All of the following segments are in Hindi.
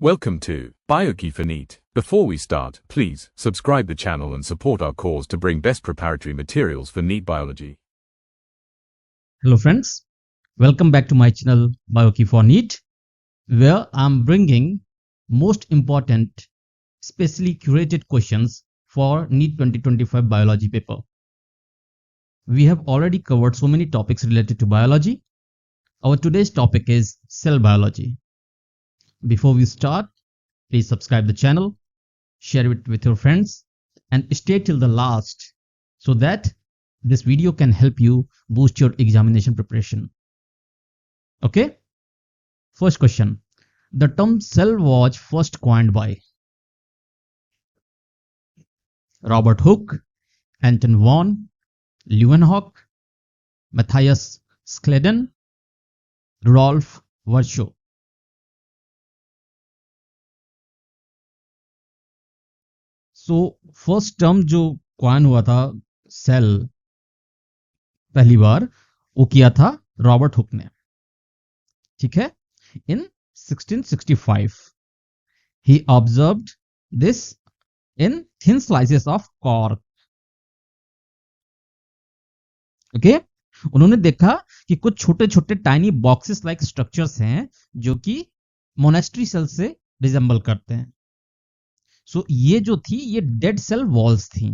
Welcome to BioKey for NEET. Before we start, please subscribe the channel and support our cause to bring best preparatory materials for NEET biology. Hello friends, welcome back to my channel BioKey for NEET, where I'm bringing most important, specially curated questions for NEET 2025 biology paper. We have already covered so many topics related to biology. Our today's topic is cell biology. Before we start, please subscribe the channel, share it with your friends, and stay till the last so that this video can help you boost your examination preparation. Okay? First question. The term cell was first coined by Robert Hooke, Anton von Leeuwenhoek, Matthias Schleden, Rudolf Virchow. So first term जो क्वाइन हुआ था सेल पहली बार वो किया था रॉबर्ट हुक ने, ठीक है, in 1665. He observed this in thin slices of cork. Okay, उन्होंने देखा कि कुछ छोटे छोटे टाइनी बॉक्सेस लाइक स्ट्रक्चर्स हैं जो कि मोनेस्ट्री सेल से रिजेंबल करते हैं. सो ये जो थी ये डेड सेल वॉल्स थी.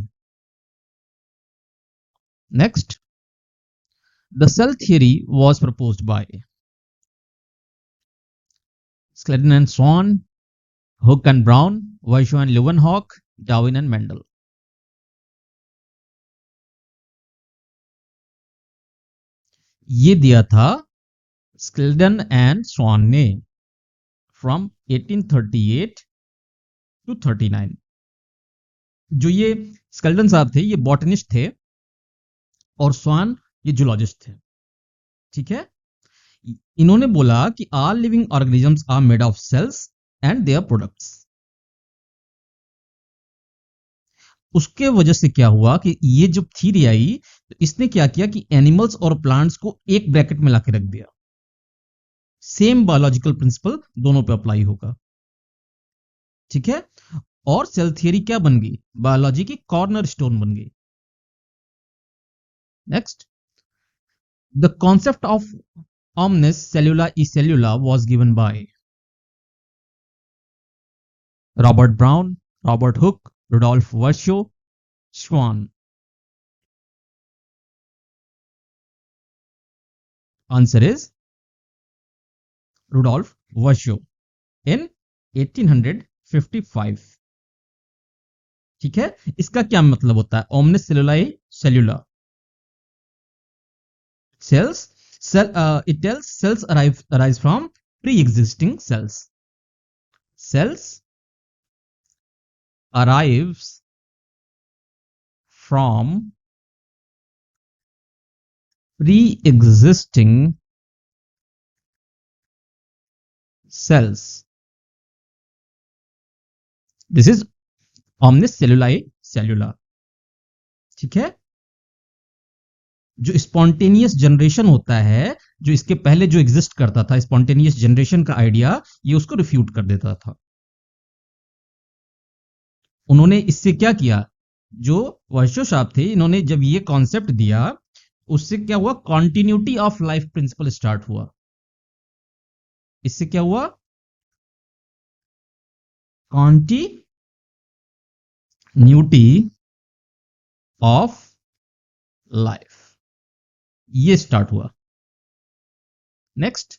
Next, the cell theory was proposed by Schleiden and Schwann, Hooke and Brown, Virchow and Leeuwenhoek, Darwin and Mendel. ये दिया था स्क्लेडन एंड स्वान ने फ्रॉम 1838 to 39. जो ये स्केल्टन साहब थे ये बॉटनिस्ट थे और स्वान ये जूलॉजिस्ट थे, ठीक है. इन्होंने बोला कि all living organisms are made of cells and their products. उसके वजह से क्या हुआ कि ये जब थ्योरी आई तो इसने क्या किया कि एनिमल्स और प्लांट्स को एक ब्रैकेट में लाके रख दिया. सेम बायोलॉजिकल प्रिंसिपल दोनों पे अप्लाई होगा, ठीक है. और सेल थियरी क्या बन गई? बायोलॉजी की कॉर्नर स्टोन बन गई. Next, the concept of omnis cellula e cellula was given by Robert Brown, Robert Hooke, Rudolf Virchow, Schwann. Answer is Rudolf Virchow in 1855. ठीक है. इसका क्या मतलब होता है? omnis cellulae cellula. Cells, it tells cells arise from pre-existing cells. Cells arrives from pre-existing cells. This is omnis cellulae cellula, ठीक है. जो स्पॉन्टेनियस जनरेशन होता है, जो इसके पहले जो एग्जिस्ट करता था, स्पॉन्टेनियस जनरेशन का आइडिया, ये उसको रिफ्यूट कर देता था. उन्होंने इससे क्या किया, जो वर्शो साहब थे इन्होंने जब ये कॉन्सेप्ट दिया उससे क्या हुआ, continuity of life principle start हुआ. इससे क्या हुआ, कॉन्टिन्यूटी ऑफ लाइफ ये स्टार्ट हुआ. Next,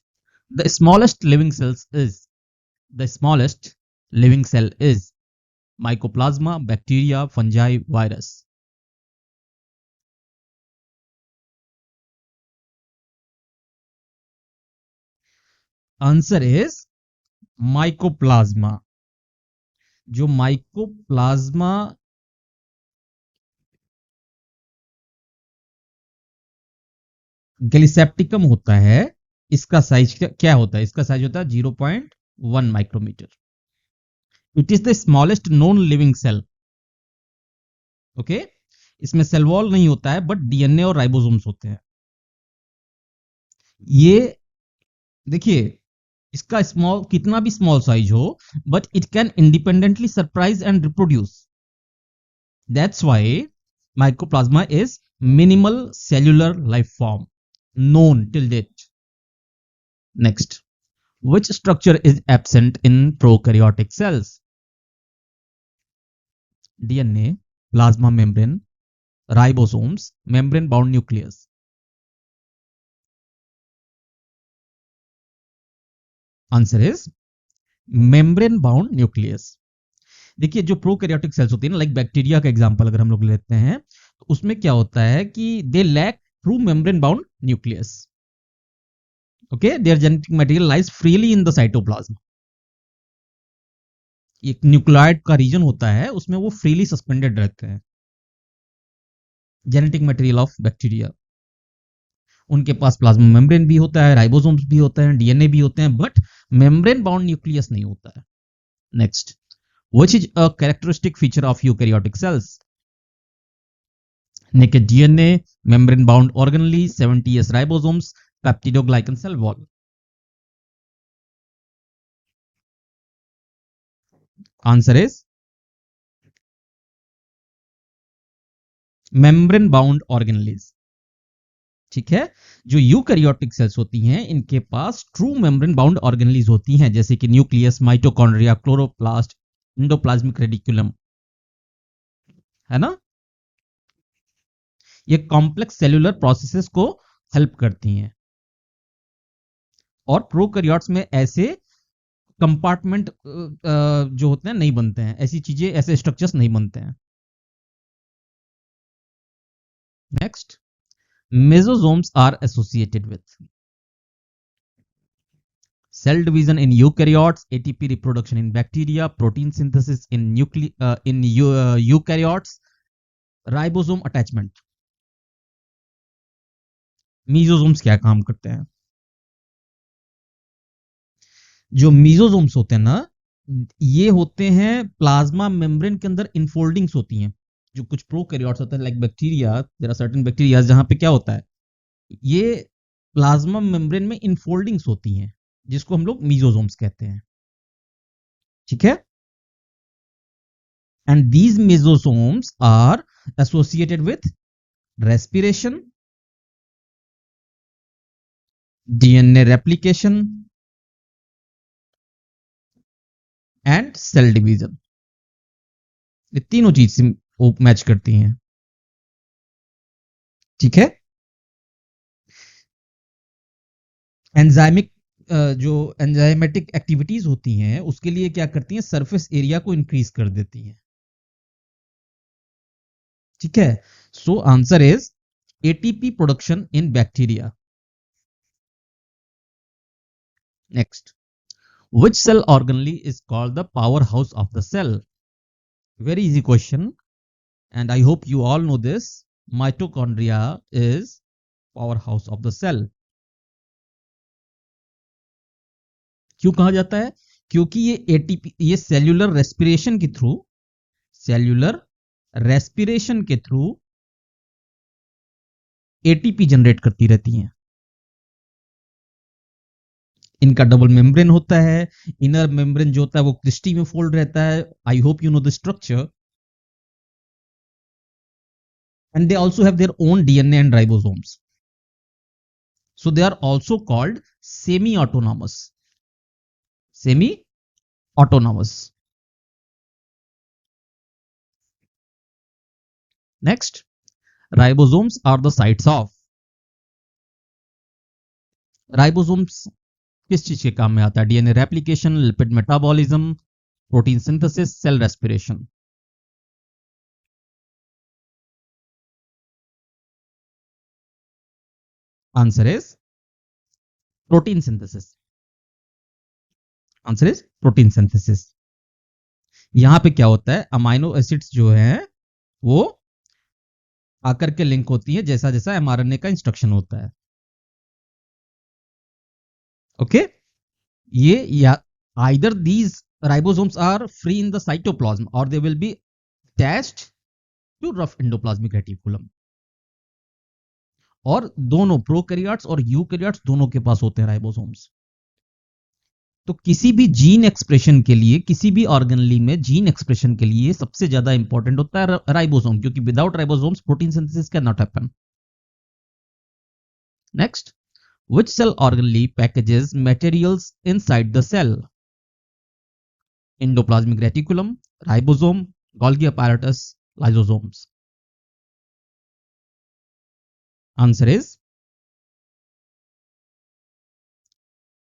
the smallest living cell is mycoplasma, bacteria, fungi, virus. Answer is mycoplasma. जो माइकोप्लाज्मा गैलिसेप्टिकम होता है, इसका साइज क्या होता है? इसका साइज होता है 0.1 micrometer. It is the smallest known living cell. Okay, इसमें सेल वॉल नहीं होता है बट डीएनए और राइबोसोम्स होते हैं. ये देखिए इसका स्मॉल, कितना भी स्मॉल साइज हो, but it can independently surprise and reproduce. That's why mycoplasma is minimal cellular life form known till date. Next, which structure is absent in prokaryotic cells? DNA, plasma membrane, ribosomes, membrane bound nucleus. Answer is membrane bound nucleus. देखिए जो प्रोकैरियोटिक सेल्स होती है ना, लाइक बैक्टीरिया का एग्जांपल अगर हम लोग लेते हैं, तो उसमें क्या होता है कि they lack true membrane bound nucleus. Okay, their genetic material lies freely in the cytoplasm. एक न्यूक्लियोइड का रीजन होता है, उसमें वो फ्रीली सस्पेंडेड रहते हैं. जेनेटिक मटेरियल ऑफ बैक्टीरिया, उनके पास प्लाज्मा मेम्ब्रेन भी होता है, राइबोसोम्स भी होते हैं, डीएनए भी होते हैं, बट मेम्ब्रेन बाउंड न्यूक्लियस नहीं होता है. Next, which is a characteristic feature of eukaryotic cells? Naked DNA, membrane bound organelles, 70S ribosomes, peptidoglycan cell wall. Answer is membrane bound organelles. ठीक है, जो यूकैरियोटिक सेल्स होती हैं इनके पास ट्रू मेम्ब्रेन बाउंड ऑर्गेनेलीज होती हैं, जैसे कि nucleus, mitochondria, chloroplast, endoplasmic reticulum, है ना. ये कॉम्प्लेक्स सेलुलर प्रोसेसेस को हेल्प करती हैं. और प्रोकैरियोट्स में ऐसे कंपार्टमेंट जो होते हैं नहीं बनते हैं, ऐसी चीजें, ऐसे स्ट्रक्चर्स नहीं बनते हैं. Next, mesosomes are associated with cell division in eukaryotes, ATP reproduction in bacteria, protein synthesis in eukaryotes, ribosome attachment. मीजोसोम्स क्या काम करते हैं? जो मीजोसोम्स होते हैं ना, ये होते हैं प्लाज्मा मेम्ब्रेन के अंदर इनफोल्डिंग्स होती हैं. जो कुछ प्रोकैरियोट्स होते हैं like bacteria, there are certain bacteria जहां पे क्या होता है, ये प्लाज्मा मेम्ब्रेन में इनफोल्डिंग्स होती हैं, जिसको हम लोग मीजोसोम्स कहते हैं. ठीक है, and these mesosomes are associated with respiration, DNA replication and cell division. ये तीनों चीज से मैच करती हैं. ठीक है, एंजाइमिक जो एंजाइमेटिक एक्टिविटीज होती हैं उसके लिए क्या करती हैं, सरफेस एरिया को इंक्रीज कर देती हैं. ठीक है, so answer is ATP production in bacteria. Next, which cell organelle is called the powerhouse of the cell? Very easy question, and I hope you all know this. Mitochondria is powerhouse of the cell. क्यों कहा जाता है? क्योंकि ये एटीपी, ये सेल्यूलर रेस्पिरेशन के थ्रू एटीपी जनरेट करती रहती हैं. इनका डबल मेम्ब्रेन होता है. इनर मेम्ब्रेन जो होता है वो क्रिस्टी में फोल्ड रहता है. I hope you know the structure. And they also have their own DNA and ribosomes, so they are also called semi autonomous. Next, ribosomes are the sites of. ribosomes किस चीज के काम में आता है? DNA replication, lipid metabolism, protein synthesis, cell respiration. Answer is protein synthesis. Answer is protein synthesis. यहां पे क्या होता है, अमाइनो एसिड्स जो है वो आकर के लिंक होती है जैसा जैसा एमआरएनए का इंस्ट्रक्शन होता है. ओके, ये या either these ribosomes are free in the cytoplasm और they will be attached to rough endoplasmic reticulum. और दोनों प्रोकैरियोट्स और यूकैरियोट्स दोनों के पास होते हैं राइबोसोम्स. तो किसी भी जीन एक्सप्रेशन के लिए, किसी भी ऑर्गेनली में जीन एक्सप्रेशन के लिए सबसे ज्यादा इंपॉर्टेंट होता है राइबोसोम, क्योंकि without ribosomes protein synthesis can not happen. Next, which cell organelle packages materials inside the cell? Endoplasmic reticulum, ribosome, Golgi apparatus, lysosomes. Answer is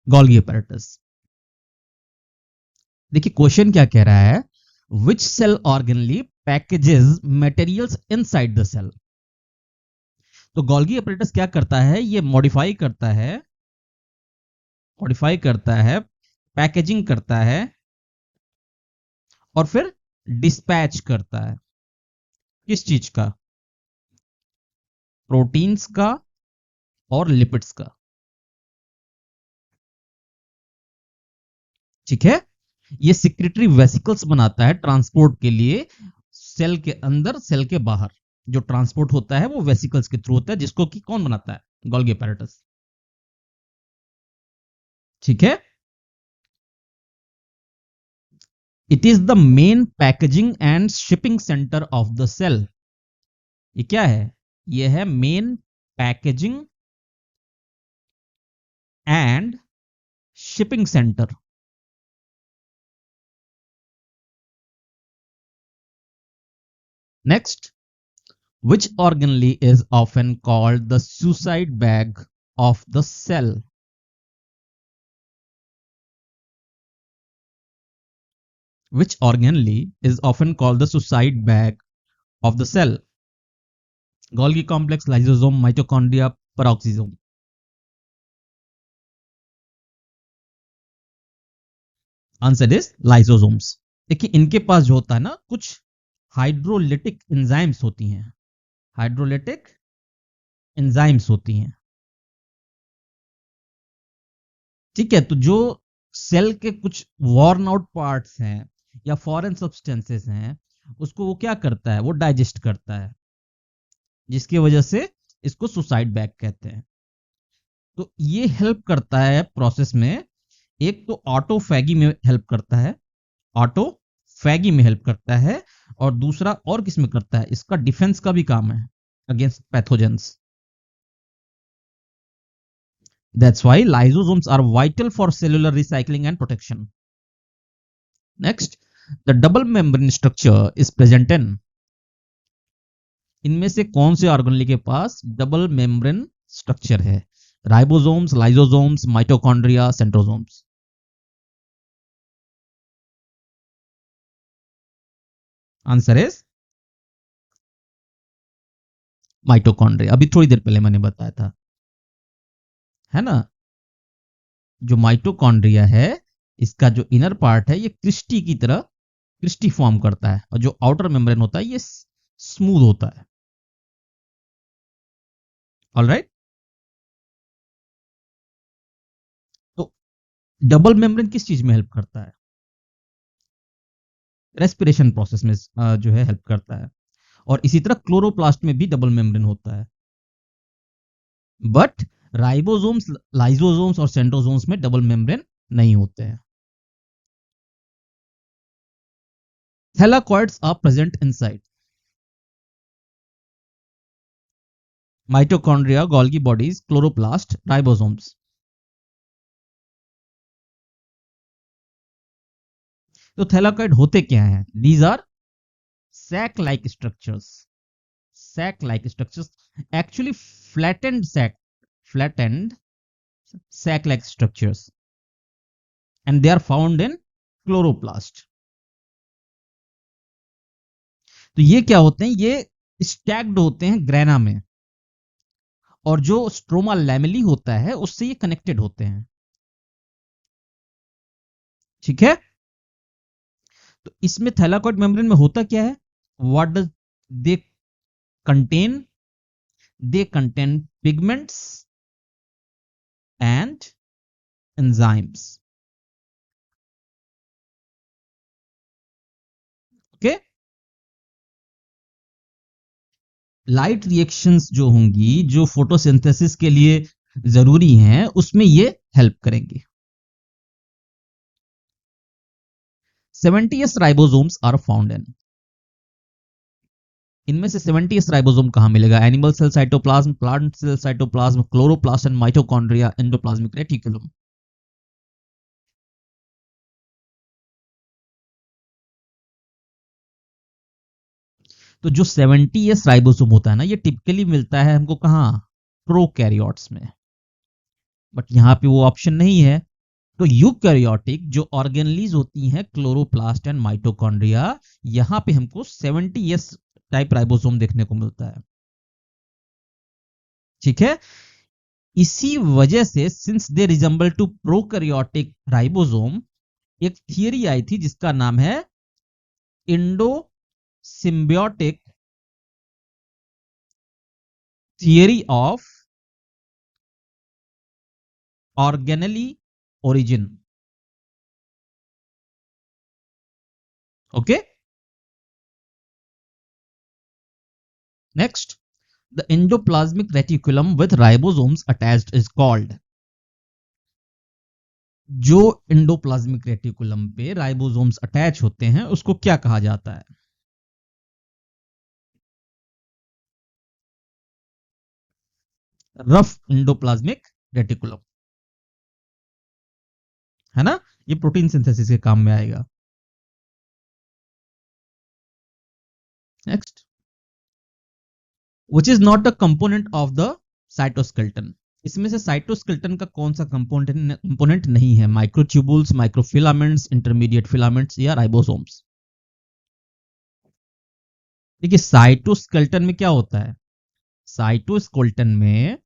Golgi apparatus. देखिए क्वेश्चन क्या कह रहा है, which cell organelle packages materials inside the cell? तो गोल्गी apparatus क्या करता है, ये मॉडिफाई करता है, पैकेजिंग करता है और फिर डिस्पैच करता है। किस चीज का? प्रोटीन्स का और लिपिड्स का। ठीक है, ये सिक्रेटरी वेसिकल्स बनाता है ट्रांसपोर्ट के लिए, सेल के अंदर सेल के बाहर जो ट्रांसपोर्ट होता है वो वेसिकल्स के थ्रू होता है, जिसको कि कौन बनाता है? Golgi apparatus। ठीक है, it is the main packaging and shipping centre of the cell. ये क्या है? ये है main packaging and shipping centre. Next, which organelle is often called the suicide bag of the cell? Which organelle is often called the suicide bag of the cell? Golgi complex, lysosome, mitochondria, peroxisome. Answer is lysosomes. देखिए इनके पास जो होता है ना, कुछ हाइड्रोलिटिक एंजाइम्स होती हैं, हाइड्रोलिटिक एंजाइम्स होती हैं। ठीक है, तो जो सेल के कुछ वॉर्न आउट पार्ट्स हैं या फॉरेन सब्सटेंसेस हैं, उसको वो क्या करता है? वो डाइजेस्ट करता है, जिसकी वजह से इसको सुसाइड बैग कहते हैं। तो ये हेल्प करता है प्रोसेस में, एक तो ऑटोफैगी में हेल्प करता है, ऑटोफैगी में हेल्प करता है, और दूसरा और किस में करता है? इसका डिफेंस का भी काम है against pathogens. That's why lysosomes are vital for cellular recycling and protection. Next, the double membrane structure is present in, इनमें से कौन से ऑर्गेनेल के पास डबल मेम्ब्रेन स्ट्रक्चर है? Ribosomes, lysosomes, mitochondria, centrosomes. Answer is mitochondria. अभी थोड़ी देर पहले मैंने बताया था, है ना? जो माइटोकॉन्ड्रिया है, इसका जो इनर पार्ट है ये क्रिस्टी की तरह क्रिस्टी फॉर्म करता है, और जो आउटर मेम्ब्रेन होता है ये स्मूथ होता है। ऑलराइट, तो डबल मेम्ब्रेन किस चीज में हेल्प करता है? रेस्पिरेशन प्रोसेस में जो है हेल्प करता है, और इसी तरह क्लोरोप्लास्ट में भी डबल मेम्ब्रेन होता है। बट राइबोसोम्स, लाइसोसोम्स और सेंट्रोसोम्स में डबल मेम्ब्रेन नहीं होते हैं। Thylakoids are present inside mitochondria, Golgi bodies, chloroplast, ribosomes. तो थैलाकॉइड होते क्या हैं? These are sac like structures, sac like structures, actually flattened sac like structures, and they are found in chloroplast. तो ये क्या होते हैं? ये स्टैक्ड होते हैं ग्रेना में, और जो स्ट्रोमा लैमेली होता है उससे ये कनेक्टेड होते हैं। ठीक है, तो इसमें थैलाकॉइड मेम्ब्रेन में होता क्या है? What does they contain? They contain pigments and enzymes. Okay, light reactions जो होंगी, जो फोटोसिंथेसिस के लिए जरूरी हैं, उसमें ये हेल्प करेंगे। 70s ribosomes are found in, इनमें से 70s राइबोसोम कहां मिलेगा? Animal cell cytoplasm, plant cell cytoplasm, chloroplast and mitochondria, endoplasmic reticulum. तो जो 70s राइबोसोम होता है ना, ये टिपिकली मिलता है हमको कहां? प्रोकैरियोट्स में, बट यहां पे वो ऑप्शन नहीं है। तो यूकैरियोटिक जो ऑर्गेनलीज होती हैं, क्लोरोप्लास्ट एंड माइटोकॉन्ड्रिया, यहां पे हमको 70s टाइप राइबोसोम देखने को मिलता है। ठीक है, इसी वजह से since they resemble to prokaryotic ribosome, एक थियरी आई थी जिसका नाम है endosymbiotic theory of organelle origin. Okay, next, the endoplasmic reticulum with ribosomes attached is called. जो एंडोप्लाज्मिक रेटिकुलम पे राइबोसोम्स अटैच होते हैं उसको क्या कहा जाता है? रफ एंडोप्लाज्मिक रेटिकुलम, है ना? ये प्रोटीन सिंथेसिस के काम में आएगा। Next, which is not a component of the cytoskeleton. इसमें से साइटोस्केलेटन का कौन सा कंपोनेंट नहीं है? माइक्रोट्यूबुल्स, माइक्रोफिलामेंट्स, इंटरमीडिएट फिलामेंट्स या राइबोसोम्स। देखिए, साइटोस्केलेटन में क्या होता है? साइटोस्केलेटन में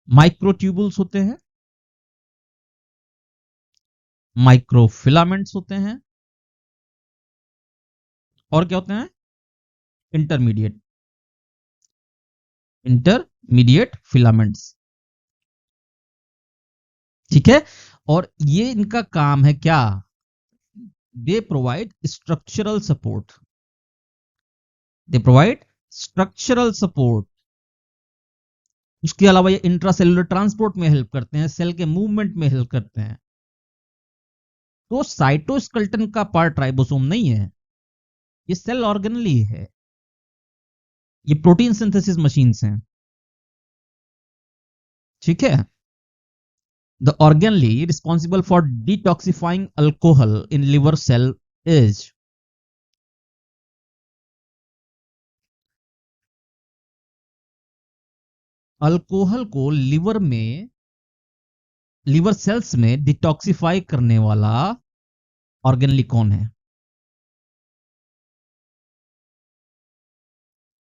माइक्रोट्यूबुल्स होते हैं, माइक्रोफिलामेंट्स होते हैं, और क्या होते हैं? Intermediate intermediate filaments. ठीक है, और ये इनका काम है क्या? They provide structural support, they provide structural support. उसके अलावा ये इंट्रासेलुलर ट्रांसपोर्ट में हेल्प करते हैं, सेल के मूवमेंट में हेल्प करते हैं। तो साइटोस्केलेटन का पार्ट राइबोसोम नहीं है, ये सेल ऑर्गेनली है, ये प्रोटीन सिंथेसिस मशीन्स हैं। ठीक है, the organelle responsible for detoxifying alcohol in liver cell is। Alcohol को लिवर सेल्स में डिटॉक्सिफाई करने वाला ऑर्गेनली कौन है?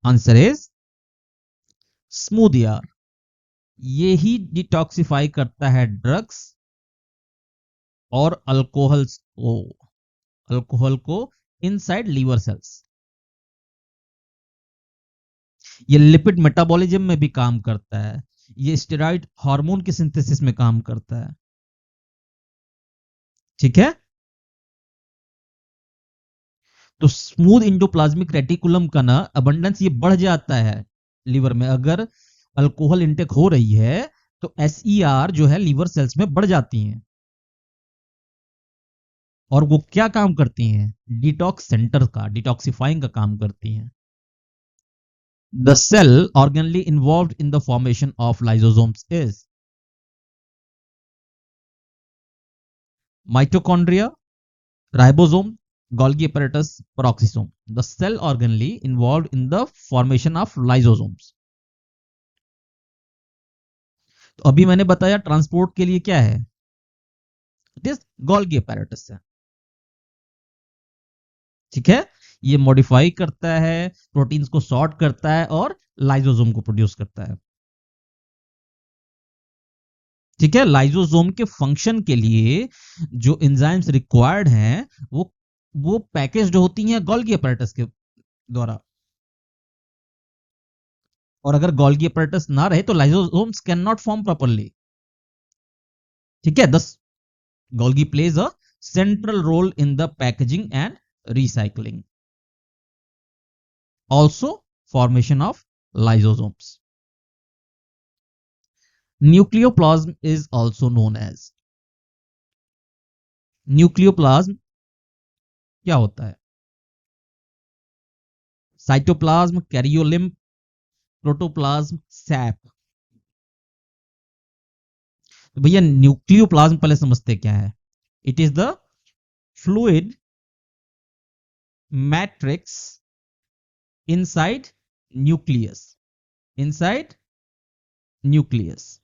आंसर इज स्मूथ यार, ये ही डिटॉक्सिफाई करता है ड्रग्स और अल्कोहल को इनसाइड लिवर सेल्स। ये लिपिड मेटाबॉलिज्म में भी काम करता है, ये स्टेरॉइड हार्मोन के सिंथेसिस में काम करता है। ठीक है, तो स्मूथ इंडोप्लाज्मिक रेटिकुलम का ना अबंडेंस ये बढ़ जाता है लिवर में। अगर अल्कोहल इंटेक हो रही है तो एसईआर जो है लिवर सेल्स में बढ़ जाती हैं, और वो क्या काम करती हैं? डिटॉक्स सेंटर का, डिटॉक्सिफाइंग का काम करती हैं। The cell organelle involved in the formation of lysosomes is mitochondria, ribosome, Golgi apparatus, peroxisome. The cell organelle involved in the formation of lysosomes. तो अभी मैंने बताया ट्रांसपोर्ट के लिए क्या है? इट इज गोल्गी apparatus है। ठीक है, ये मॉडिफाई करता है, प्रोटीन्स को सॉर्ट करता है और लाइसोसोम को प्रोड्यूस करता है। ठीक है, लाइसोसोम के फंक्शन के लिए जो एंजाइम्स रिक्वायर्ड हैं वो पैकेज होती हैं गोल्गी apparatus के द्वारा, और अगर गोल्गी apparatus ना रहे तो lysosomes can not form properly. ठीक है, thus Golgi plays a central role in the packaging and recycling, also formation of lysosomes. Nucleoplasm is also known as nucleoplasm क्या होता है? Cytoplasm, karyolymph, protoplasm, sap. तो भैया न्यूक्लियोप्लाज्म पहले समझते क्या है। It is the fluid matrix inside nucleus, inside nucleus.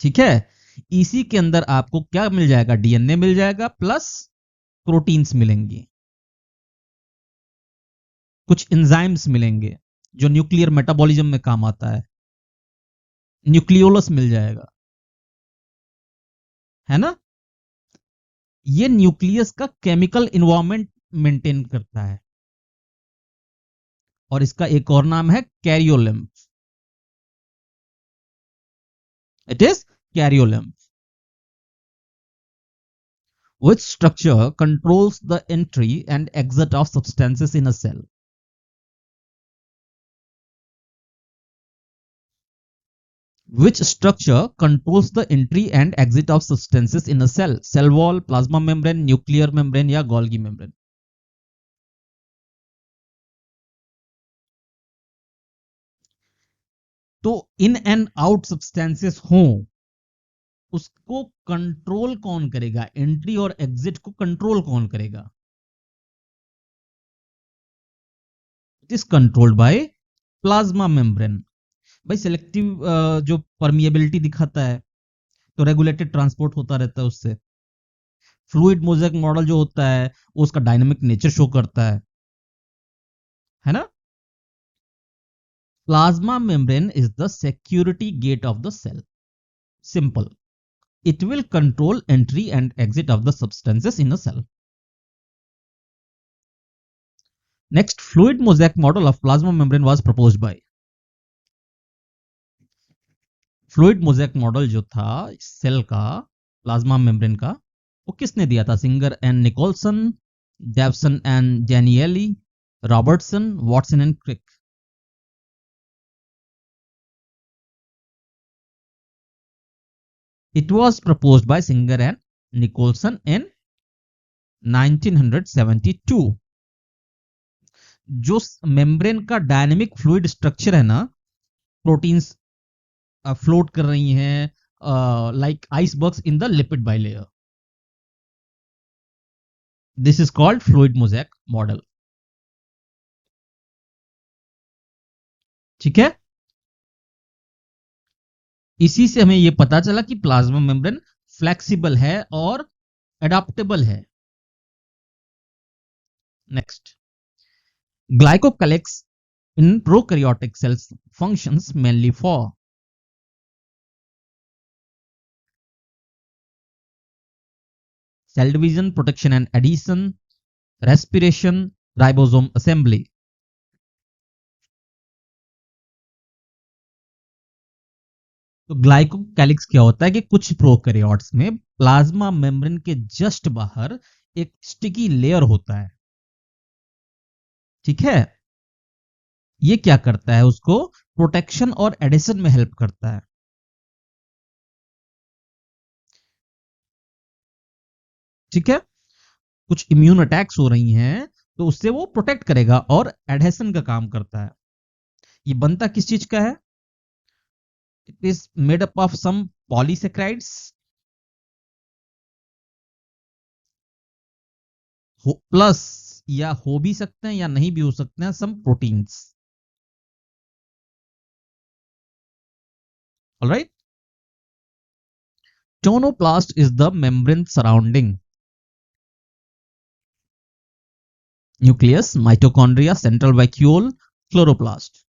ठीक है, इसी के अंदर आपको क्या मिल जाएगा? डीएनए मिल जाएगा प्लस प्रोटीन्स मिलेंगे, कुछ एंजाइम्स मिलेंगे जो न्यूक्लियर मेटाबॉलिज्म में काम आता है, न्यूक्लियोलस मिल जाएगा, है ना। ये न्यूक्लियस का केमिकल इन्वायरमेंट मेंटेन करता है और इसका एक और नाम है karyolymph. It is karyolymph. Which structure controls the entry and exit of substances in a cell? Which structure controls the entry and exit of substances in a cell? Cell wall, plasma membrane, nuclear membrane या Golgi membrane? तो इन एंड आउट सब्सटेंसेस हो, उसको कंट्रोल कौन करेगा? एंट्री और एग्जिट को कंट्रोल कौन करेगा? It is controlled by plasma membrane. भाई सिलेक्टिव जो परमिएबिलिटी दिखाता है तो रेगुलेटेड ट्रांसपोर्ट होता रहता है उससे। फ्लूइड मोज़ेक मॉडल जो होता है वो उसका डायनामिक नेचर शो करता है ना। Plasma membrane is the security gate of the cell. Simple, it will control entry and exit of the substances in a cell. Next, fluid mosaic model of plasma membrane was proposed by. Fluid mosaic model जो था सेल का, प्लाज्मा मेम्ब्रेन का, वो किसने दिया था? Singer and Nicolson, Davson and Danielli, Robertson, Watson and Crick. It was proposed by Singer and Nicholson in 1972। जो मेम्ब्रेन का डायनेमिक फ्लूइड स्ट्रक्चर है ना, प्रोटीन्स फ्लोट कर रही हैं like icebergs in the lipid bilayer, this is called fluid mosaic model. ठीक है, इसी से हमें यह पता चला कि प्लाज्मा मेम्ब्रेन फ्लेक्सिबल है और एडाप्टेबल है। Next, glycocalyx in prokaryotic cells functions mainly for cell division, protection and adhesion, respiration, ribosome assembly। तो ग्लाइकोकैलिक्स क्या होता है कि कुछ प्रोकैरियोट्स में प्लाज्मा मेम्ब्रेन के जस्ट बाहर एक स्टिकी लेयर होता है। ठीक है, ये क्या करता है? उसको प्रोटेक्शन और एडिशन में हेल्प करता है। ठीक है, कुछ इम्यून अटैक्स हो रही हैं तो उससे वो प्रोटेक्ट करेगा और एडहेशन का काम करता है। ये बनता किस चीज का है? It is made up of some polysaccharides plus, या हो भी सकते हैं या नहीं भी हो सकते हैं, some proteins. Alright, tonoplast is the membrane surrounding nucleus, mitochondria, central vacuole, chloroplast.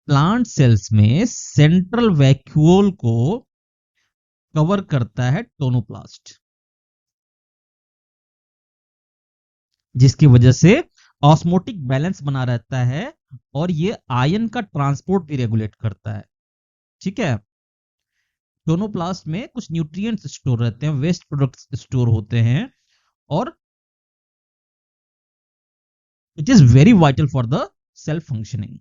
Plant cells में सेंट्रल वैक्यूल को कवर करता है टोनोप्लास्ट, जिसकी वजह से ऑस्मोटिक बैलेंस बना रहता है और ये आयन का ट्रांसपोर्ट भी रेगुलेट करता है। ठीक है, टोनोप्लास्ट में कुछ न्यूट्रिएंट्स स्टोर रहते हैं, वेस्ट प्रोडक्ट्स स्टोर होते हैं और it is very vital for the cell functioning.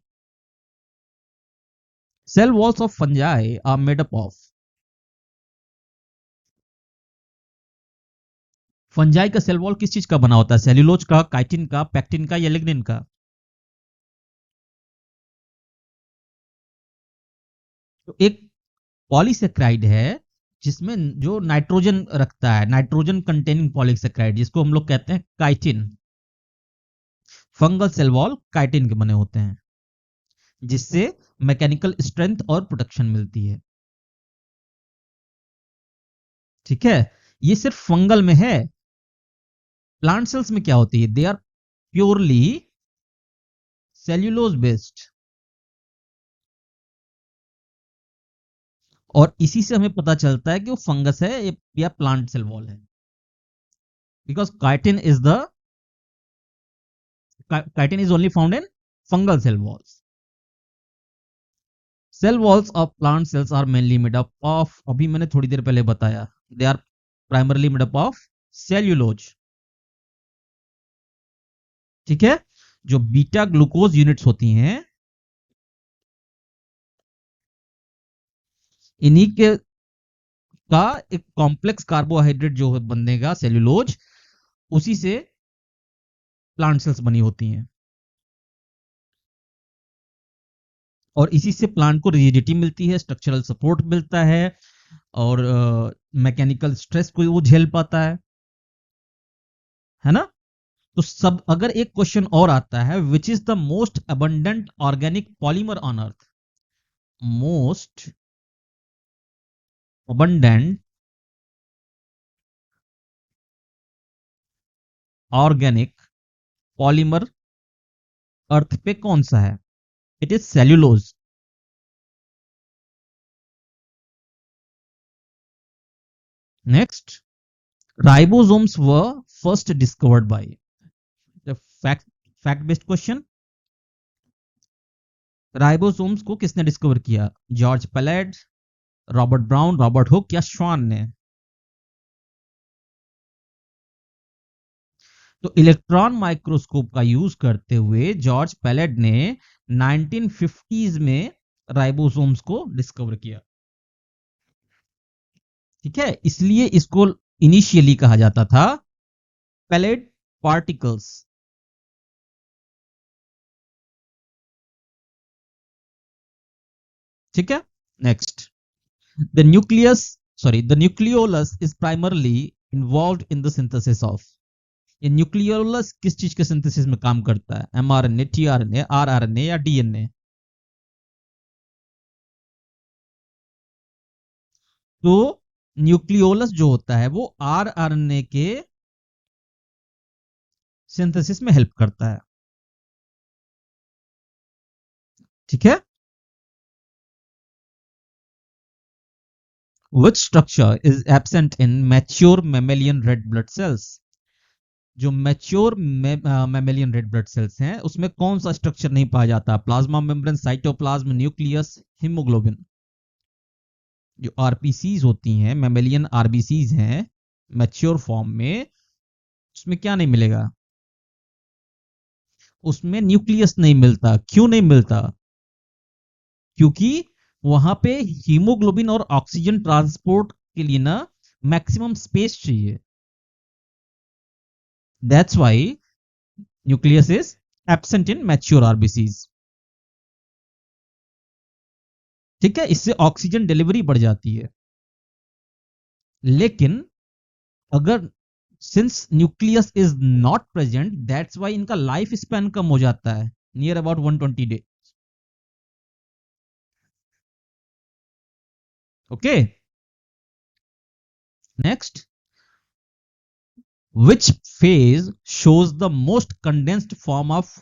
Cell walls of fungi are made up of. Fungi का सेल वॉल किस चीज का बना होता है? सेल्यूलोज का, काइटिन का, पैक्टिन का या लिग्निन का? तो एक पॉलीसेक्राइड है जिसमें जो नाइट्रोजन रखता है, नाइट्रोजन कंटेनिंग पॉलीसेक्राइड, जिसको हम लोग कहते हैं chitin. Fungal cell wall chitin के बने होते हैं, जिससे मैकेनिकल स्ट्रेंथ और प्रोटेक्शन मिलती है। ठीक है, ये सिर्फ फंगल में है। प्लांट सेल्स में क्या होती है? They are purely cellulose based, और इसी से हमें पता चलता है कि वो फंगस है या प्लांट सेल वॉल है, because chitin is only found in fungal cell walls. Cell walls of plant cells are mainly made up of, अभी मैंने थोड़ी देर पहले बताया, they are primarily made up of cellulose. ठीक है, जो बीटा ग्लूकोज यूनिट्स होती हैं, इन्हीं के का एक कॉम्प्लेक्स कार्बोहाइड्रेट जो बनेगा सेल्यूलोज, उसी से प्लांट सेल्स बनी होती हैं, और इसी से प्लांट को रिजिडिटी मिलती है, स्ट्रक्चरल सपोर्ट मिलता है, और मैकेनिकल स्ट्रेस को वो झेल पाता है ना? तो सब, अगर एक क्वेश्चन और आता है, which is the most abundant organic polymer on earth? Most abundant organic polymer earth पे कौन सा है? It is cellulose. Next, ribosomes were first discovered by, the fact based question. राइबोसोम्स को किसने डिस्कवर किया? George Palade, Robert Brown, Robert Hooke या श्वान ने? तो इलेक्ट्रॉन माइक्रोस्कोप का यूज करते हुए जॉर्ज पैलेट ने 1950s में राइबोसोम्स को डिस्कवर किया। ठीक है, इसलिए इसको इनिशियली कहा जाता था पैलेट पार्टिकल्स। ठीक है, next, the nucleolus is primarily involved in the synthesis of. ये न्यूक्लियोलस किस चीज के सिंथेसिस में काम करता है? एमआरएनए, टीआरएनए, आरआरएनए या डीएनए? तो न्यूक्लियोलस जो होता है वो आरआरएनए के सिंथेसिस में हेल्प करता है। ठीक है, which structure is absent in mature mammalian red blood cells? जो mature mammalian red blood cells हैं, उसमें कौन सा स्ट्रक्चर नहीं पाया जाता? Plasma membrane, cytoplasm, nucleus, haemoglobin. जो आरपीसीज होती हैं, मैमेलियन आरबीसीज हैं मैच्योर फॉर्म में, उसमें क्या नहीं मिलेगा? उसमें न्यूक्लियस नहीं मिलता। क्यों नहीं मिलता? क्योंकि वहां पे हीमोग्लोबिन और ऑक्सीजन ट्रांसपोर्ट के लिए ना मैक्सिमम स्पेस चाहिए। That's why nucleus is absent in mature RBCs. ठीक है, इससे ऑक्सीजन डिलीवरी बढ़ जाती है। लेकिन अगर since nucleus is not present, that's why इनका लाइफ स्पैन कम हो जाता है, near about 120 day. Okay, next, which phase shows the most condensed form of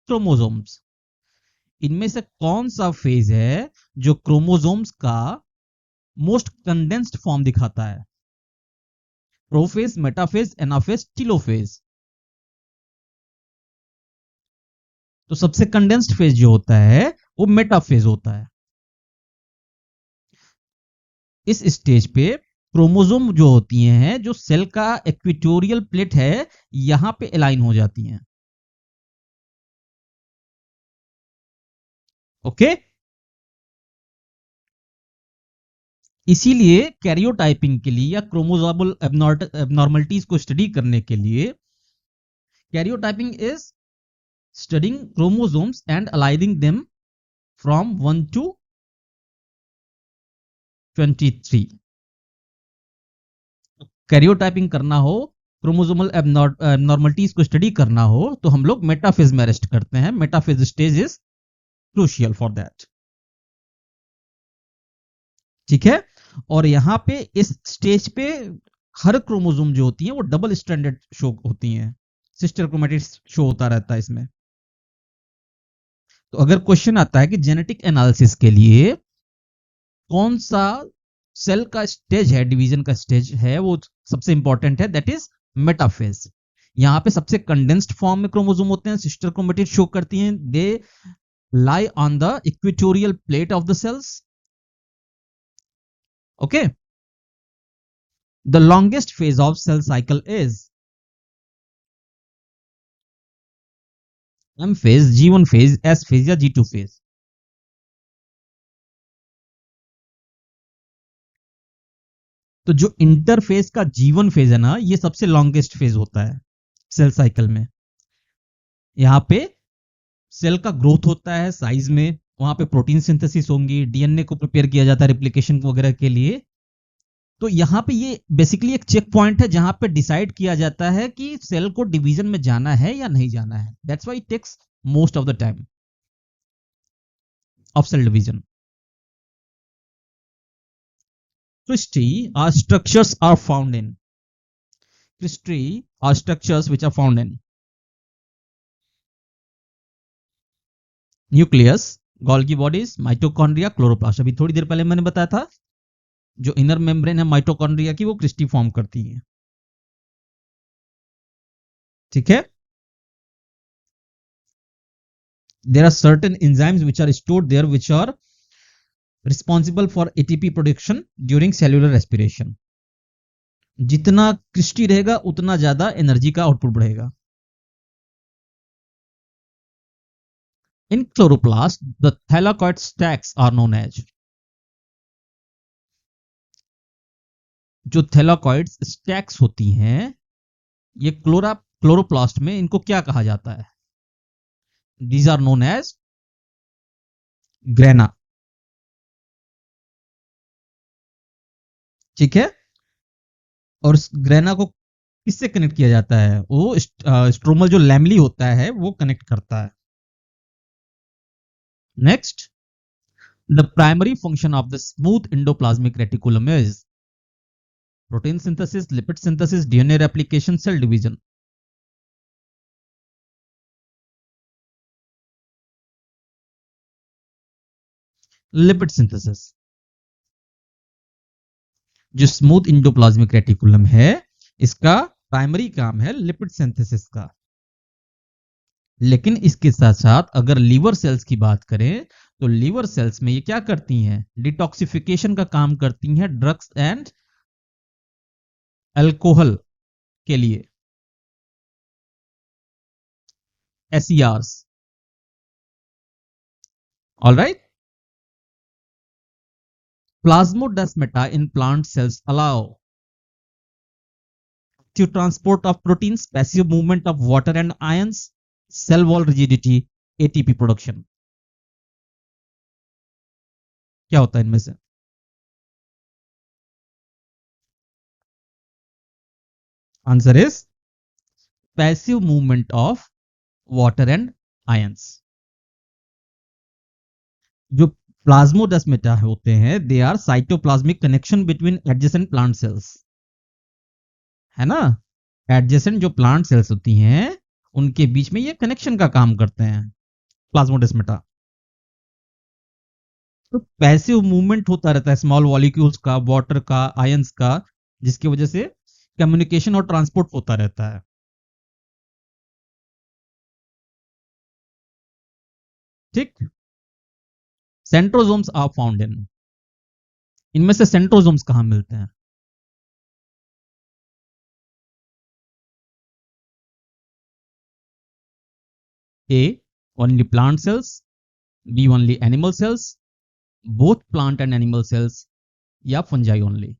chromosomes? इनमें से कौन सा फेज है जो क्रोमोसोम्स का मोस्ट कंडेंस्ड फॉर्म दिखाता है? Prophase, metaphase, anaphase, telophase? तो सबसे कंडेंस्ड फेज जो होता है वो मेटाफेज होता है। इस स्टेज पे क्रोमोसोम जो होती हैं, जो सेल का इक्वेटोरियल प्लेट है, यहां पे अलाइन हो जाती हैं। ओके, इसीलिए कैरियोटाइपिंग के लिए या क्रोमोसोमल एबनॉर्मलिटीज को स्टडी करने के लिए karyotyping is studying chromosomes and aligning them from 1 to 23. Karyotyping करना हो, क्रोमोसोमल एबनॉर्मलिटीज को स्टडी करना हो, तो हम लोग मेटाफेज में अरेस्ट करते हैं. Metaphase stage is crucial for that. ठीक है. और यहां पे इस स्टेज पे हर क्रोमोसोम जो होती है वो डबल स्ट्रैंडेड शो होती हैं. सिस्टर क्रोमैटिड्स शो होता रहता है इसमें. तो अगर क्वेश्चन आता है कि जेनेटिक एनालिसिस के लिए कौन सा सेल का स्टेज है, डिवीजन का स्टेज है, वो सबसे इंपॉर्टेंट है, दैट इज मेटाफेज. यहां पे सबसे कंडेंस्ड फॉर्म में क्रोमोसोम होते हैं. सिस्टर क्रोमैटिड शो करती हैं. दे lie on the equatorial plate of the cells. Okay. The longest phase of cell cycle is M phase, G1 phase, S phase या G2 phase. तो जो इंटरफेज का G1 फेज है ना, ये सबसे लॉन्गेस्ट फेज होता है सेल साइकिल में. यहां पे सेल का ग्रोथ होता है साइज में, वहां पे प्रोटीन सिंथेसिस होंगी, डीएनए को प्रिपेयर किया जाता है रेप्लिकेशन वगैरह के लिए. तो यहां पे ये बेसिकली एक चेक पॉइंट है जहां पे डिसाइड किया जाता है कि सेल को डिवीजन में जाना है या नहीं जाना है. That's why it takes most of the time of cell division. Cristae are structures are found in. Cristae are structures which are found in nucleus, Golgi bodies, mitochondria, chloroplast. अभी थोड़ी देर पहले मैंने बताया था जो इनर मेम्ब्रेन है माइटोकॉन्ड्रिया की वो क्रिस्टी फॉर्म करती है. ठीक है. There are certain enzymes which are stored there which are responsible for ATP production during cellular respiration. जितना क्रिस्टी रहेगा उतना ज्यादा एनर्जी का आउटपुट बढ़ेगा. In chloroplast, the thylakoid stacks are known as. जो थैलाकॉइड स्टैक्स होती हैं, ये क्लोरोप्लास्ट में इनको क्या कहा जाता है? These are known as grana. ठीक है. और ग्रेना को किससे कनेक्ट किया जाता है? वो स्ट्रोमल जो लैमली होता है वो कनेक्ट करता है. Next, the primary function of the smooth endoplasmic reticulum is protein synthesis, lipid synthesis, DNA replication, cell division. Lipid synthesis. जो स्मूथ एंडोप्लाज्मिक रेटिकुलम है इसका प्राइमरी काम है लिपिड सिंथेसिस का. लेकिन इसके साथ साथ अगर लीवर सेल्स की बात करें तो लीवर सेल्स में ये क्या करती हैं? डिटॉक्सिफिकेशन का काम करती हैं ड्रग्स एंड अल्कोहल के लिए, SERs. Alright. Plasmodesmata in plant cells allow to transport of proteins, passive movement of water and ions, cell wall rigidity, ATP production. क्या होता है इनमें से? Answer is passive movement of water and ions. जो प्लाज्मोडेस्मेटा होते हैं they are cytoplasmic connection between adjacent plant cells. है ना. एडजेसेंट जो प्लांट सेल्स होती हैं उनके बीच में ये कनेक्शन का काम करते हैं प्लाज्मोडेस्मेटा. तो पैसिव मूवमेंट होता रहता है स्मॉल मॉलिक्यूल्स का, वाटर का, आयंस का, जिसकी वजह से कम्युनिकेशन और ट्रांसपोर्ट होता रहता है. ठीक. Centrosomes are found in. इनमें से सेंट्रोसोम्स कहां मिलते हैं? A, only plant cells, B, only animal cells, both plant and animal cells, या फंजाई ओनली।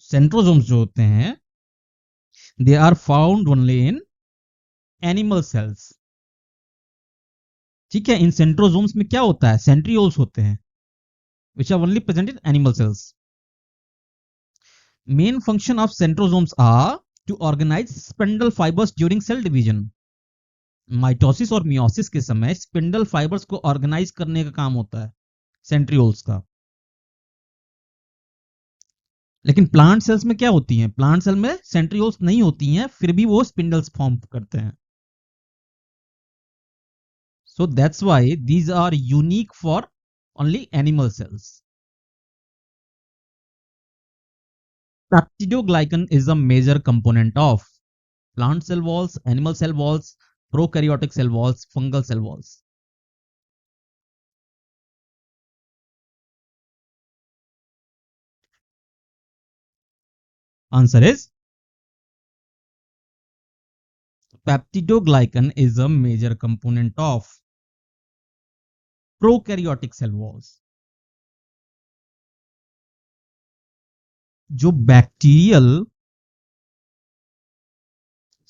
सेंट्रोसोम्स जो होते हैं they are found only in animal cells. ठीक है, इन सेंट्रोसोम्स में क्या होता है, सेंट्रियोल्स होते हैं which are only present in animal cells. Main function of centrosomes are to organise spindle fibres during cell division. Mitosis और मियोसिस के समय स्पिंडल फाइबर्स को ऑर्गेनाइज करने का काम होता है सेंट्रियोल्स का। लेकिन प्लांट सेल्स में क्या होती हैं, प्लांट सेल में सेंट्रियोल्स नहीं होती हैं, फिर भी वो स्पिंडल्स फॉर्म करते हैं। So that's why these are unique for only animal cells. Peptidoglycan is a major component of plant cell walls, animal cell walls, prokaryotic cell walls, fungal cell walls. Answer is peptidoglycan is a major component of prokaryotic cell walls. जो बैक्टीरियल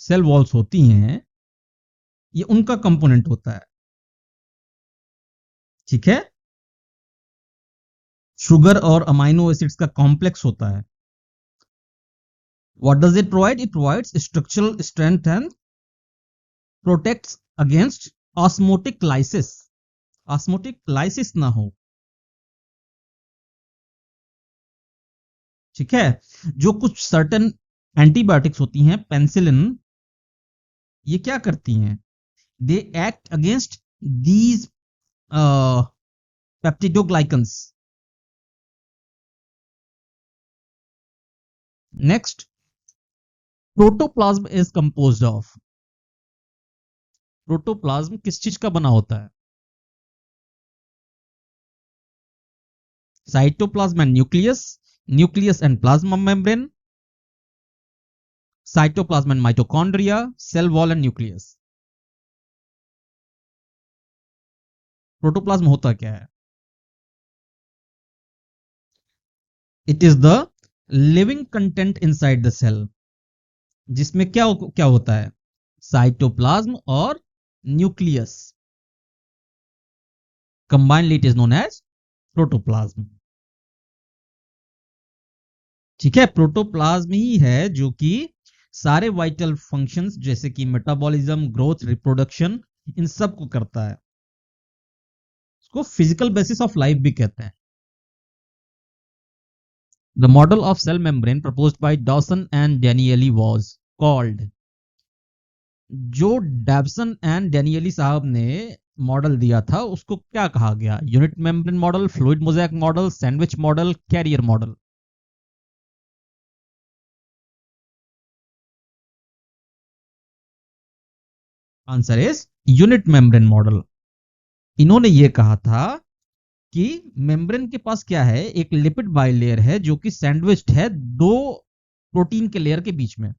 सेल वॉल्स होती हैं ये उनका कंपोनेंट होता है। ठीक है, शुगर और अमाइनो एसिड्स का कॉम्प्लेक्स होता है। What does it provide? It provides structural strength and protects against osmotic lysis. Osmotic lysis ना हो। ठीक है, जो कुछ सर्टेन एंटीबायोटिक्स होती हैं, पेनिसिलिन, ये क्या करती हैं, they act against these peptidoglycans. Next, protoplasm is composed of. Protoplasm किस चीज का बना होता है, cytoplasm and nucleus, nucleus and plasma membrane, cytoplasm and mitochondria, cell wall and nucleus. Protoplasm होता क्या है, it is the living content inside the cell, जिसमें क्या क्या होता है, साइटोप्लाज्म और nucleus, combinedly it is known as protoplasm. ठीक है, प्रोटोप्लाज्म ही है जो कि सारे वाइटल फंक्शंस जैसे कि मेटाबॉलिज्म, ग्रोथ, रिप्रोडक्शन, इन सब को करता है। इसको फिजिकल बेसिस ऑफ लाइफ भी कहते हैं। The model of cell membrane proposed by Davson and Danielli was called. जो डैबसन एंड डैनियली साहब ने मॉडल दिया था उसको क्या कहा गया, unit membrane model, fluid mosaic model, sandwich model, carrier model. Answer is unit membrane model. इन्होंने ये कहा था कि मेम्ब्रेन के पास क्या है, एक लिपिड बाइलेयर है जो कि सैंडविच्ड है दो प्रोटीन के लेयर के बीच में।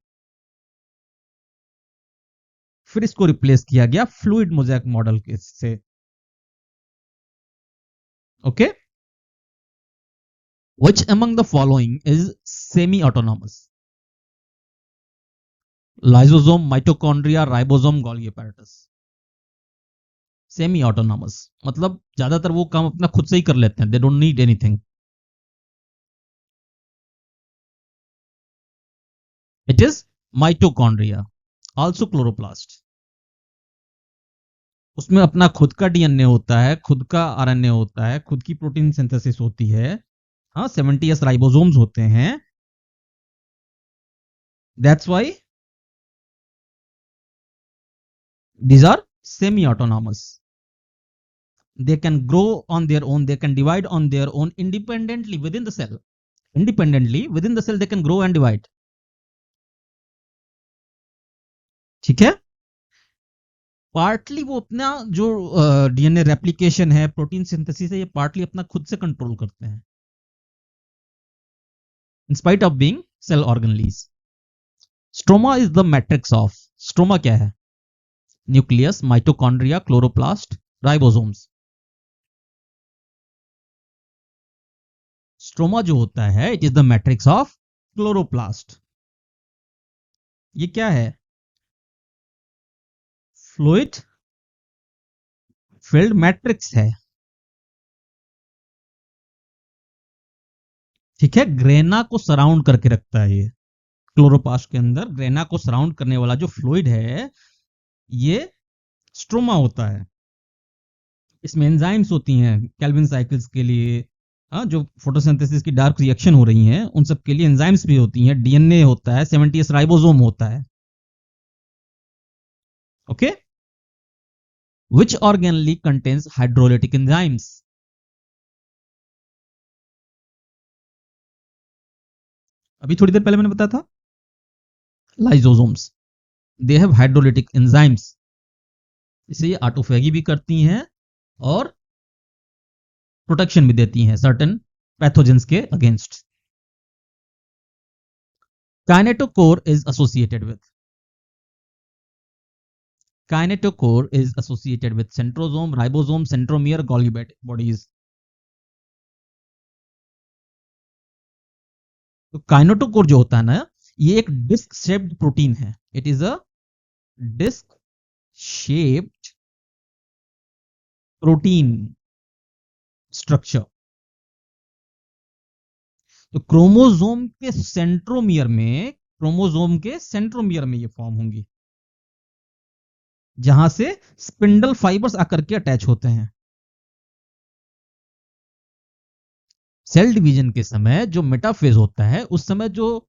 फिर इसको रिप्लेस किया गया फ्लूइड मोज़ेक मॉडल के से। Okay, which among the following is semi autonomous? Lysosome, mitochondria, ribosome, Golgi apparatus. Semi autonomous मतलब ज्यादातर वो काम अपना खुद से ही कर लेते हैं, they don't need anything. It is mitochondria, also chloroplast. उसमें अपना खुद का डीएनए होता है, खुद का आरएनए होता है, खुद की प्रोटीन सिंथेसिस होती है। हाँ, 70s राइबोसोम्स होते हैं। That's why these are semi autonomous. They can grow on their own, they can divide on their own independently within the cell. Independently within the cell they can grow and divide. ठीक है, पार्टली वो अपना जो डीएनए रेप्लिकेशन है, प्रोटीन सिंथेसिस है, ये पार्टली अपना खुद से कंट्रोल करते हैं in spite of being cell organelles. Stroma is the matrix of, stroma क्या है, nucleus, mitochondria, chloroplast, ribosomes. Stroma जो होता है it is the matrix of chloroplast. ये क्या है? फ्लूइड फिल्ड मैट्रिक्स है। ठीक है, ग्रेना को सराउंड करके रखता है ये। क्लोरोप्लास्ट के अंदर ग्रेना को सराउंड करने वाला जो फ्लूइड है ये स्ट्रोमा होता है। इसमें एंजाइम्स होती हैं कैल्विन साइकिल्स के लिए, जो फोटोसिंथेसिस की डार्क रिएक्शन हो रही हैं उन सब के लिए एंजाइम्स भी होती हैं, डीएनए होता है, 70s राइबोसोम होता है। ओके, विच ऑर्गेनली कंटेन्स हाइड्रोलिटिक एंजाइम्स? अभी थोड़ी देर पहले मैंने बताया था lysosomes, they have hydrolytic enzymes. इसे ये ऑटोफेगी भी करती हैं और प्रोटेक्शन भी देती हैं सर्टेन पैथोजेंस के अगेंस्ट। Kinetochore is associated with centrosome, ribosome, centromere, Golgi bodies. तो काइनेटोकोर जो होता है ना, ये एक डिस्क शेप्ड प्रोटीन है। It is a disc shaped protein structure. तो क्रोमोसोम के सेंट्रोमियर में ये फॉर्म होंगी, जहां से स्पिंडल फाइबर्स आकर के अटैच होते हैं। सेल डिवीजन के समय जो मेटाफेज होता है उस समय जो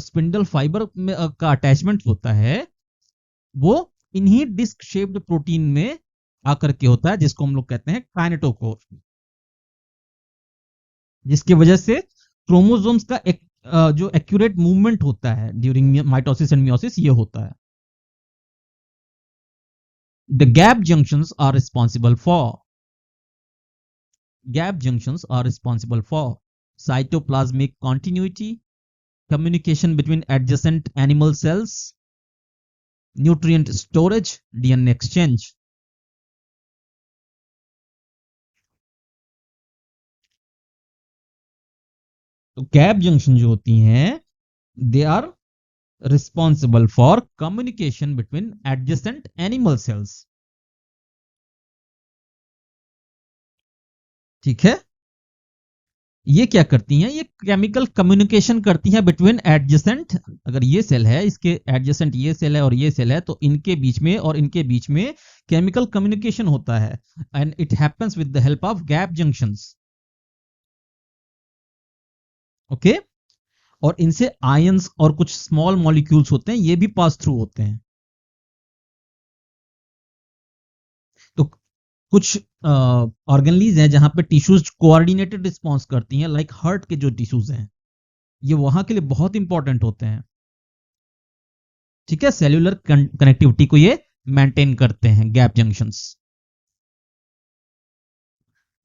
स्पिंडल फाइबर में का अटैचमेंट होता है वो इन्हीं डिस्क शेप्ड प्रोटीन में आकर के होता है, जिसको हम लोग कहते हैं काइनेटोकोर, जिसकी वजह से क्रोमोसोम्स का एक जो एक्यूरेट मूवमेंट होता है ड्यूरिंग माइटोसिस एंड मियोसिस ये होता है। The gap junctions are responsible for cytoplasmic continuity, communication between adjacent animal cells, nutrient storage, DNA exchange. तो गैप जंक्शन जो होती हैं they are responsible for communication between adjacent animal cells. ठीक है, ये क्या करती हैं? ये केमिकल कम्युनिकेशन करती हैं बिटवीन एडजेसेंट। अगर ये सेल है, इसके एडजेसेंट ये सेल है और ये सेल है, तो इनके बीच में केमिकल कम्युनिकेशन होता है and it happens with the help of gap junctions. Okay, और इनसे आयंस और कुछ स्मॉल मॉलिक्यूल्स होते हैं, ये भी पास थ्रू होते हैं। तो कुछ ऑर्गेनलीज हैं जहां पे टिश्यूज कोऑर्डिनेटेड रिस्पॉन्स करती हैं, लाइक हार्ट के जो टिश्यूज हैं ये वहां के लिए बहुत इंपॉर्टेंट होते हैं। ठीक है, सेल्यूलर कनेक्टिविटी को ये मेंटेन करते हैं gap junctions.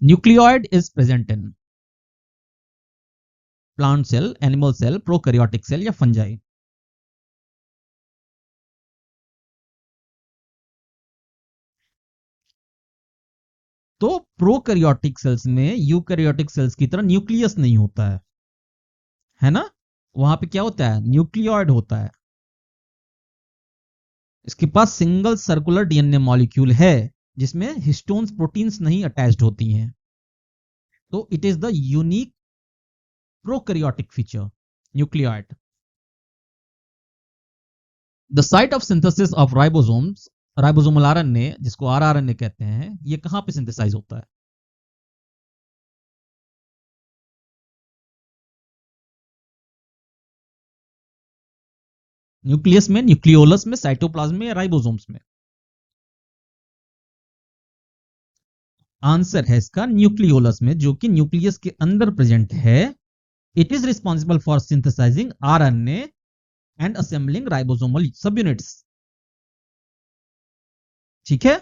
Nucleoid is present in plant cell, animal cell, prokaryotic cell या फंजाई। तो प्रोकैरियोटिक सेल्स में यूकैरियोटिक सेल्स की तरह न्यूक्लियस नहीं होता है ना? वहां पे क्या होता है? न्यूक्लियोइड होता है। इसके पास सिंगल सर्कुलर डीएनए मॉलिक्यूल है जिसमें हिस्टोन्स प्रोटीन्स नहीं अटैच्ड होती हैं। तो it is the unique prokaryotic feature nucleoid. The site of synthesis of ribosomes, ribosomal RNA जिसको आरआरएनए कहते हैं, ये कहां पे सिंथेसाइज होता है? न्यूक्लियस में, न्यूक्लियोलस में, साइटोप्लाज्म में या राइबोसोम्स में? आंसर है इसका न्यूक्लियोलस में, जो कि न्यूक्लियस के अंदर प्रेजेंट है। It is responsible for synthesising RNA and assembling ribosomal सब यूनिट्स। ठीक है,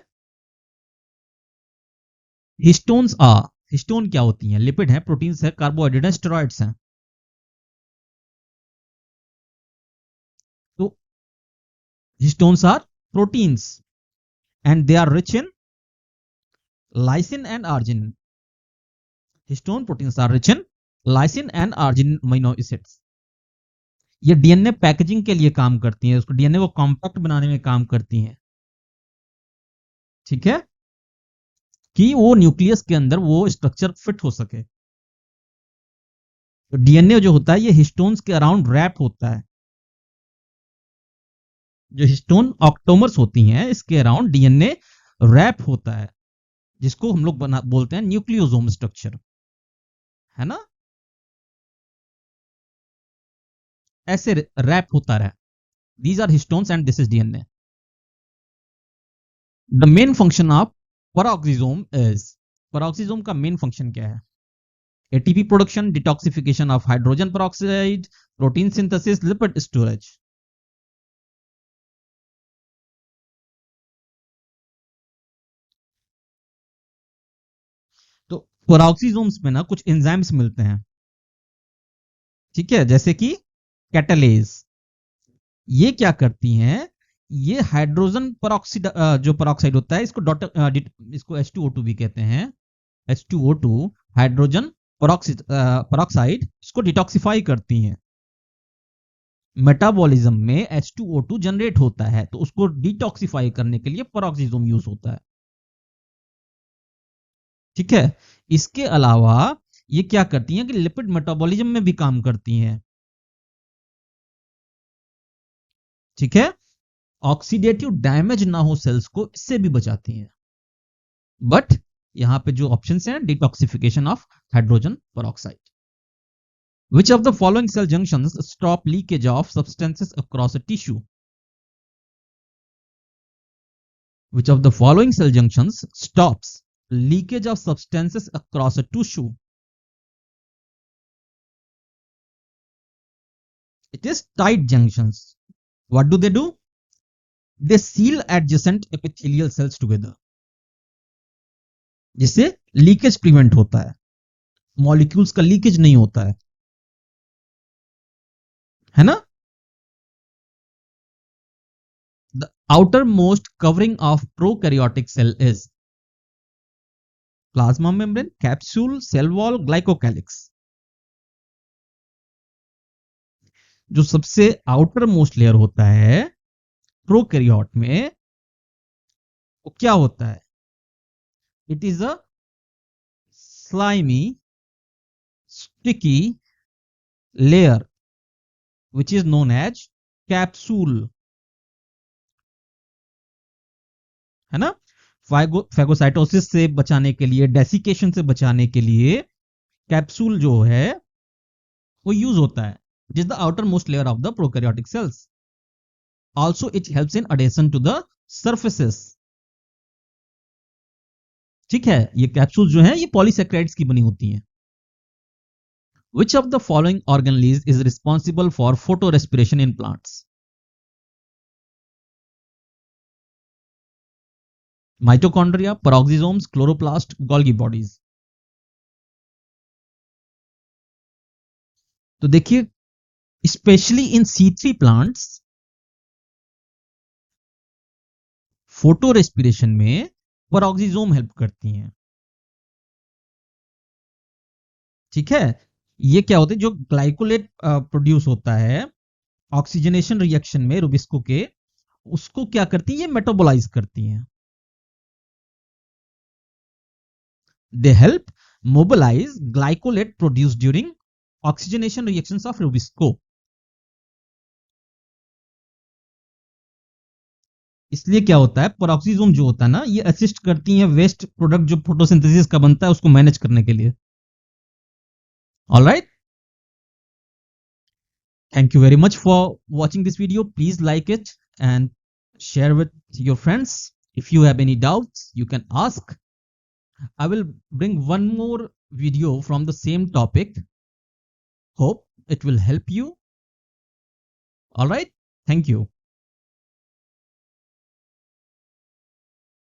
हिस्टोन क्या होती हैं? लिपिड है, प्रोटीन्स है, कार्बोहाइड्रेट है, स्टेरॉइड्स हैं। तो histones are proteins and they are rich in lysine and arginine. Histone proteins are rich in lysine and arginine amino acids. ये डीएनए पैकेजिंग के लिए काम करती हैं, उसको डीएनए को कॉम्पैक्ट बनाने में काम करती हैं, ठीक है, कि वो न्यूक्लियस के अंदर वो स्ट्रक्चर फिट हो सके। तो डीएनए जो होता है ये हिस्टोन्स के अराउंड रैप होता है। जो हिस्टोन ऑक्टोमर्स होती हैं इसके अराउंड डीएनए रैप होता है, जिसको हम लोग बोलते हैं न्यूक्लियोसोम स्ट्रक्चर, है ना, ऐसे रैप होता रहा। These are histones and this is DNA. The main function of peroxisome is, peroxisome का मेन फंक्शन क्या है? ATP production, detoxification of hydrogen peroxide, protein synthesis, lipid storage. तो पेरोक्सिसोम्स में ना कुछ एंजाइम्स मिलते हैं, ठीक है, जैसे कि कैटालेज। ये क्या करती हैं? ये हाइड्रोजन पेरोक्साइड, जो पेरोक्साइड होता है इसको इसको H2O2 भी कहते हैं, H2O2 हाइड्रोजन पेरोक्साइड, इसको डिटॉक्सिफाई करती हैं। मेटाबॉलिज्म में H2O2 जनरेट होता है, तो उसको डिटॉक्सिफाई करने के लिए पेरोक्सिसोम यूज होता है, ठीक है। इसके अलावा ये क्या करती हैं कि लिपिड मेटाबॉलिज्म में भी काम करती हैं, ठीक है। ऑक्सीडेटिव डैमेज ना हो सेल्स को, इससे भी बचाती हैं। बट यहां पे जो ऑप्शंस हैं, detoxification of hydrogen peroxide. Which of the following cell junctions stop leakage of substances across a tissue? Which of the following cell junctions stops leakage of substances across a tissue? It is tight junctions. What do they do? They seal adjacent epithelial cells together, जिससे लीकेज प्रिवेंट होता है, मॉलिक्यूल्स का लीकेज नहीं होता है ना। The outermost covering of prokaryotic cell is plasma membrane, capsule, cell wall, glycocalyx। जो सबसे आउटर मोस्ट लेयर होता है प्रोकैरियोट में, वो क्या होता है? It is a slimy sticky layer which is known as capsule, है ना। फैगोसाइटोसिस से बचाने के लिए, डेसिकेशन से बचाने के लिए कैप्सूल जो है वो यूज होता है, which is the outermost layer of the prokaryotic cells. Also, it helps in adhesion to the surfaces. ठीक है, ये कैप्सूल जो है ये पॉलीसेक्राइड्स की बनी होती हैं। Which of the following organelles is responsible for photorespiration in plants? Mitochondria, peroxisomes, chloroplast, Golgi bodies. तो देखिए, specially in C3 plants photo respiration में पेरोक्सिसोम हेल्प करती हैं, ठीक है। ये क्या होता है? जो ग्लाइकोलेट प्रोड्यूस होता है ऑक्सीजनेशन रिएक्शन में रुबिस्को के, उसको क्या करती है? ये मेटाबोलाइज करती हैं। They help mobilise glycolate produce during oxygenation reactions of rubisco. इसलिए क्या होता है, पेरोक्सिसोम जो होता है ना, ये असिस्ट करती हैं वेस्ट प्रोडक्ट जो फोटोसिंथेसिस का बनता है उसको मैनेज करने के लिए। Alright, thank you very much for watching this video. Please like it and share with your friends. If you have any doubts, you can ask. I will bring one more video from the same topic. Hope it will help you. All right, thank you.